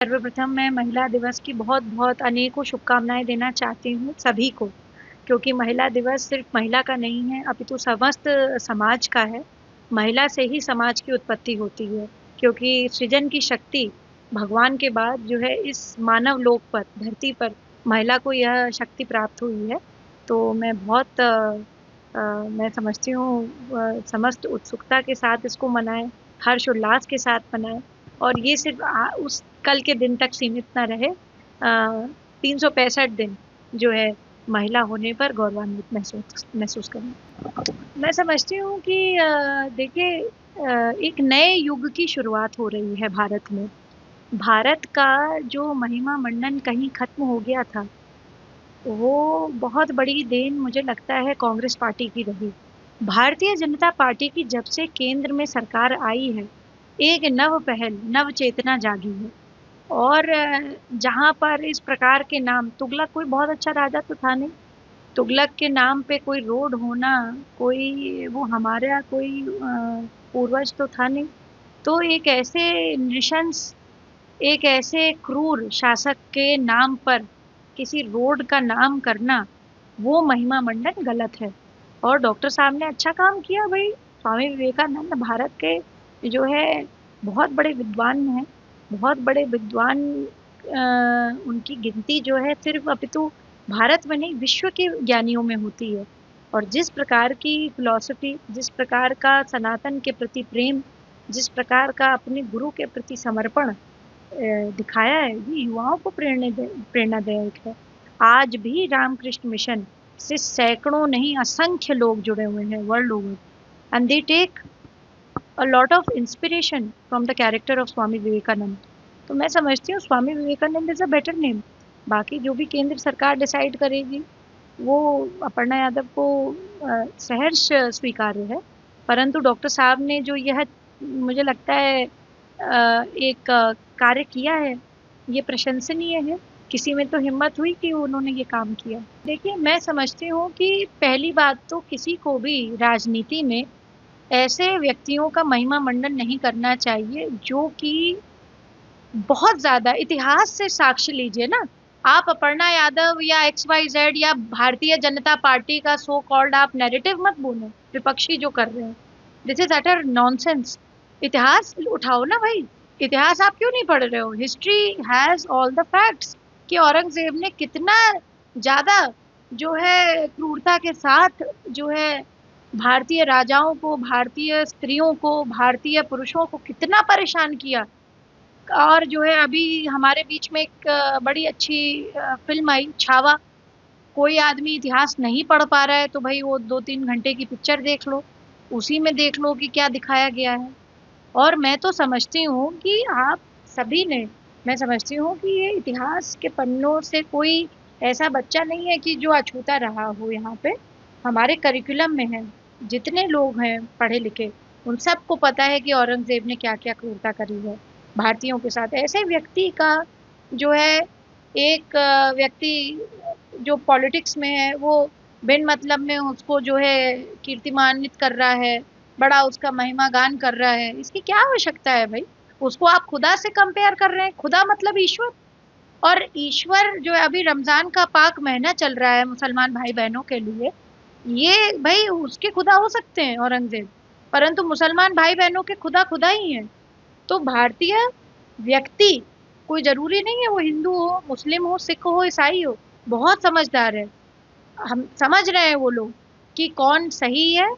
सर्वप्रथम मैं महिला दिवस की बहुत-बहुत अनेकों शुभकामनाएँ देना चाहती हूँ सभी को, क्योंकि महिला दिवस सिर्फ़ महिला का नहीं है, अपितु समस्त समाज का है। महिला से ही समाज की उत्पत्ति होती है, क्योंकि सृजन की शक्ति भगवान के बाद जो है इस मानव लोक पर, धरती पर महिला को यह शक्ति प्राप्त हुई है। तो मैं बहुत मैं समझती हूँ समस्त उत्सुकता के साथ इसको मनाएँ, हर्ष-उल्लास के साथ मनाएँ और ये सिर्फ़ उस कल के दिन तक सीमित ना रहे 365 दिन जो है महिला होने पर गौरवान्वित महसूस महसूस करें। मैं समझती हूँ कि देखिए एक नए युग की शुरुआत हो रही है भारत में। भारत का जो महिमा मंडन कहीं खत्म हो गया था, वो बहुत बड़ी देन मुझे लगता है कांग्रेस पार्टी की रही। भारतीय जनता पार्टी की जब से केंद्र में सरकार आई है, एक नव पहल, नव चेतना जागी है। और जहाँ पर इस प्रकार के नाम तुगलक कोई बहुत अच्छा राजा तो था नहीं। तुगलक के नाम पे कोई रोड होना, कोई वो हमारा कोई पूर्वज तो था नहीं। तो एक ऐसे नृशंस, एक ऐसे क्रूर शासक के नाम पर किसी रोड का नाम करना, वो महिमा मंडन गलत है। और डॉक्टर साहब ने अच्छा काम किया भई। स्वामी विवेकानंद भारत के जो है बहुत बड़े विद्वान हैं। बहुत बड़े विद्वान उनकी गिनती जो है सिर्फ़ अपितु भारत में नहीं विश्व के ज्ञानियों में होती है। और जिस प्रकार की फ़िलॉसफ़ी, जिस प्रकार का सनातन के प्रति प्रेम, जिस प्रकार का अपने गुरु के प्रति समर्पण दिखाया है, ये युवाओं को प्रेरणादायक है। आज भी रामकृष्ण मिशन से सैकड़ों नहीं असंख्य लोग जुड़े हुए हैं world over and they take a lot of inspiration from the character of Swami Vivekananda. तो मैं समझती हूँ Swami Vivekananda is a better name. बाकी जो भी केंद्र सरकार डिसाइड करेगी, वो अपर्णा यादव को सहर्ष स्वीकार्य है। परंतु डॉक्टर साहब ने जो यह मुझे लगता है एक कार्य किया है, ये प्रशंसनीय है। किसी में तो हिम्मत हुई कि उन्होंने ये काम किया। देखिए, मैं समझती हूँ कि पहली बात तो किसी को भी राजनीति में ऐसे व्यक्तियों का महिमा मंडन नहीं करना चाहिए जो कि बहुत ज़्यादा इतिहास से साक्ष्य लीजिए ना। आप अपर्णा यादव या XYZ या भारतीय जनता पार्टी का सो कॉल्ड आप नैरेटिव मत बोलो, विपक्षी जो कर रहे हैं। This is utter nonsense. इतिहास उठाओ ना भाई। इतिहास आप क्यों नहीं पढ़ रहे हो? History has all the facts कि औरंगज़ेब ने कितना ज़्यादा जो है क्रूरता के साथ जो है भारतीय राजाओं को, भारतीय स्त्रियों को, भारतीय पुरुषों को कितना परेशान किया। और जो है अभी हमारे बीच में एक बड़ी अच्छी फ़िल्म आई छावा। कोई आदमी इतिहास नहीं पढ़ पा रहा है तो भाई वो 2-3 घंटे की पिक्चर देख लो। उसी में देख लो कि क्या दिखाया गया है। और मैं तो समझती हूँ कि आप सभी ने मैं समझती हूँ कि ये इतिहास के पन्नों से कोई ऐसा बच्चा नहीं है कि जो अछूता रहा हो यहाँ पे। हमारे करिकुलम में है। जितने लोग हैं पढ़े-लिखे, उन सबको पता है कि औरंगज़ेब ने क्या-क्या क्रूरता करी है भारतीयों के साथ। ऐसे व्यक्ति का जो है एक व्यक्ति जो पॉलिटिक्स में है वो बिन मतलब में उसको जो है कीर्तिमानित कर रहा है, बड़ा उसका महिमा गान कर रहा है। इसकी क्या आवश्यकता है भाई? उसको आप खुदा से कंपेयर कर रहे हैं। खुदा मतलब ईश्वर। और ईश्वर जो है अभी रमज़ान का पाक महीना चल रहा है मुसलमान भाई-बहनों के लिए। ये भई उसके खुदा हो सकते हैं औरंगज़ेब, परंतु मुसलमान भाई-बहनों के खुदा खुदा ही हैं। तो भारतीय व्यक्ति कोई ज़रूरी नहीं है वो हिंदू हो, मुस्लिम हो, सिख हो, ईसाई हो, बहुत समझदार है। हम समझ रहे हैं वो लोग कि कौन सही है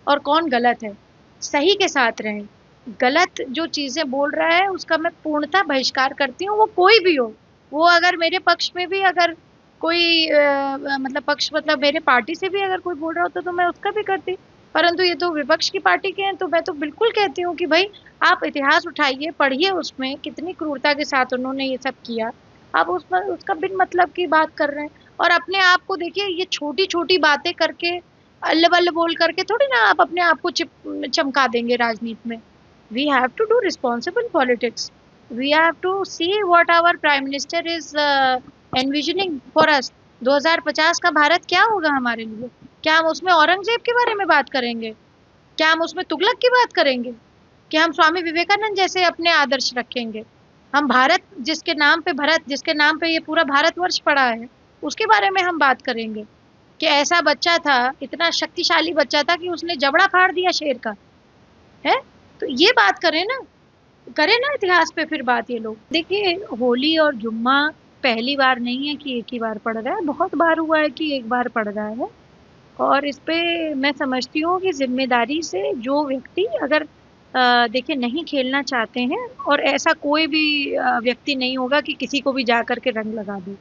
और कौन गलत है। सही के साथ रहें। गलत जो चीज़ें बोल रहा है उसका मैं पूर्णतः बहिष्कार करती हूँ, वो कोई भी हो। वो अगर मेरे पक्ष में भी अगर कोई मतलब पक्ष मतलब मेरे पार्टी से भी अगर कोई बोल रहा होता तो मैं उसका भी करती। परंतु ये तो विपक्ष की पार्टी के हैं तो मैं तो बिल्कुल कहती हूँ कि भई आप इतिहास उठाइए, पढ़िए उसमें कितनी क्रूरता के साथ उन्होंने ये सब किया। आप उस पर उसका बिन मतलब की बात कर रहे हैं। और अपने आप को देखिए ये छोटी-छोटी बातें करके अल्ल-बल्ल बोल करके थोड़ी ना आप अपने आप को चमका देंगे राजनीति में। We have to do responsible politics. We have to see what our prime minister is envisioning for us. 2050 का भारत क्या होगा हमारे लिए? क्या हम उसमें औरंगज़ेब के बारे में बात करेंगे? क्या हम उसमें तुगलक की बात करेंगे? क्या हम स्वामी विवेकानंद जैसे अपने आदर्श रखेंगे? हम भारत जिसके नाम पे भरत जिसके नाम पे ये पूरा भारतवर्ष पड़ा है, उसके बारे में हम बात करेंगे कि ऐसा बच्चा था, इतना शक्तिशाली बच्चा था कि उसने जबड़ा फाड़ दिया शेर का, है? तो ये बात करें ना इतिहास पे फिर बात ये लोग। देखिए, होली और जुम्मा पहली बार नहीं है कि एक ही बार पड़ रहा है, बहुत बार हुआ है कि एक बार पड़ रहा है। और इस पे मैं समझती हूँ कि ज़िम्मेदारी से जो व्यक्ति अगर देखिए नहीं खेलना चाहते हैं, और ऐसा कोई भी व्यक्ति नहीं होगा कि किसी को भी जा कर के रंग लगा दे।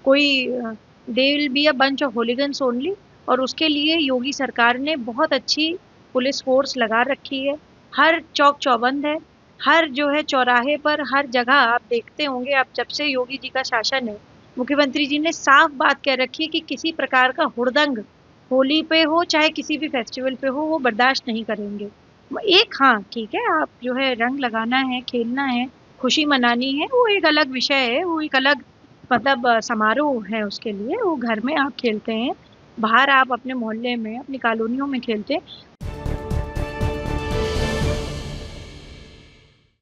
कोई they will be a bunch of hooligans only. और उसके लिए योगी सरकार ने बहुत अच्छी पुलिस फ़ोर्स लगा रखी है। हर चौक-चौबंद है, हर जो है चौराहे पर, हर जगह आप देखते होंगे, आप जब से योगी जी का शासन है, मुख्यमंत्री जी ने साफ बात कह रखी है कि किसी प्रकार का हुड़दंग होली पे हो चाहे किसी भी फेस्टिवल पे हो, वो बर्दाश्त नहीं करेंगे। एक हाँ, ठीक है, आप जो है रंग लगाना है, खेलना है, खुशी मनानी है, वो एक अलग विषय है, वो एक अलग मतलब समारोह है उसके लिए, वो घर में आप खेलते हैं, बाहर आप अपने मोहल्ले में, अपनी कॉलोनियों में खेलते हैं।